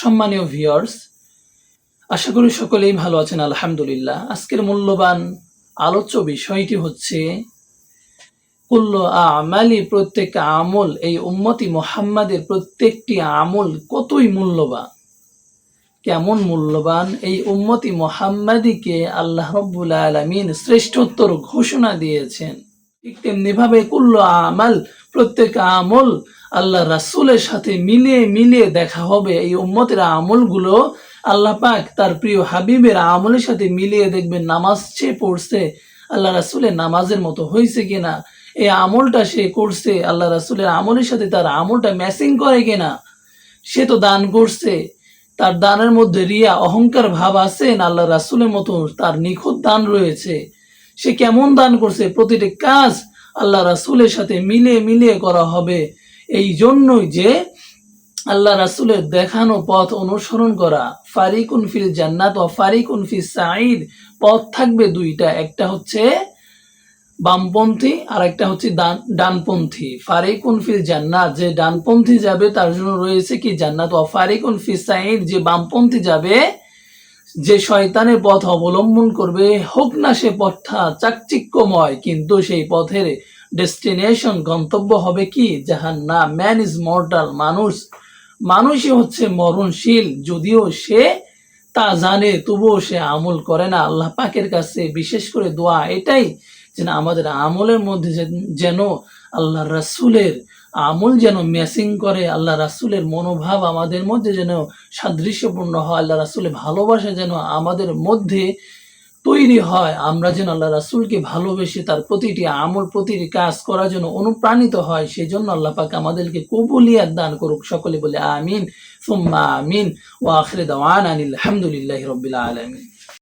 সম্মানীয় ভিউয়ার্স, আশা করি সকলেই ভালো আছেন আলহামদুলিল্লাহ। আজকের মূল্যবান আলোচ্য বিষয়টি হচ্ছে কুল্লু আমালি, প্রত্যেক আমল, এই উম্মতি মুহাম্মাদের প্রত্যেকটি আমল কতই মূল্যবান, কেমন মূল্যবান। এই উম্মতি মুহাম্মাদিকে আল্লাহ রাব্বুল আলামিন শ্রেষ্ঠত্বর ঘোষণা দিয়েছেন। ঠিক তেমনি ভাবে কুল্লু আমাল, প্রত্যেক আমল আল্লাহ রাসূলের সাথে মিলিয়ে মিলিয়ে দেখা হবে। এই উম্মতের আমলগুলো আল্লাহ পাক তার প্রিয় হাবিবের আমলের সাথে মিলিয়ে দেখবেন, নামাজ সে পড়ছে আল্লাহ রাসূলের নামাজের মতো হয়েছে কিনা, এই আমলটা সে করছে আল্লাহ রাসূলের আমলের সাথে তার আমলটা ম্যাচিং করে কিনা। সে তো দান করছে, তার দানের মধ্যে রিয়া অহংকার ভাব আছে না আল্লাহ রাসূলের মতো তার নিখুঁত দান রয়েছে। সে কেমন দান করছে, প্রতিটি কাজ আল্লাহ রাসূলের সাথে মিলিয়ে মিলিয়ে করা হবে। এই জন্যই যে আল্লাহ রাসূলের দেখানো পথ অনুসরণ করা। ফারিকুন ফিল জান্নাত ওয়া ফারিকুন ফিস সাঈদ, পথ থাকবে দুইটা, একটা হচ্ছে বামপন্থী আর একটা হচ্ছে ডানপন্থী। ফারিকুন ফিল জান্নাত, যে ডানপন্থী যাবে তার জন্য রয়েছে কি জান্নাত, ওয়া ফারিকুন ফিস সাঈদ, যে বামপন্থী যাবে, যে শয়তানের পথ অবলম্বন করবে, হোক না সে পথটা চাকচিক্যময়, কিন্তু সেই পথের ডেস্টিনেশন, গন্তব্য হবে কি জাহান্নাম। ম্যান ইজ মর্টাল, মানুষই হচ্ছে মরণশীল। যদিও সে তা জানে তবুও সে আমল করে না। আল্লাহ পাকের কাছে বিশেষ করে দোয়া এটাই, যেন আমাদের আমলের মধ্যে যেন আল্লাহ রাসূলের আমল যেন ম্যাচিং করে, আল্লাহ রাসূলের মনোভাব আমাদের মধ্যে যেন সাদৃশ্যপূর্ণ হয়, আল্লাহ রাসূলের ভালোবাসা যেন আমাদের মধ্যে তৈরি হয়। আমরা যেন আল্লাহ রাসূলকে ভালোবেসে তার প্রতিটি আমল, প্রতিটি কাজ করার জন্য অনুপ্রাণিত হয়। সেই জন্য আল্লাহ পাক আমাদেরকে কবুলিয়াত দান করুক। সকলে বলে আমিন সুম্মা আমিন। ওয়া আখিরু দাওয়ানা আনিল হামদুলিল্লাহি রাব্বিল আলামিন।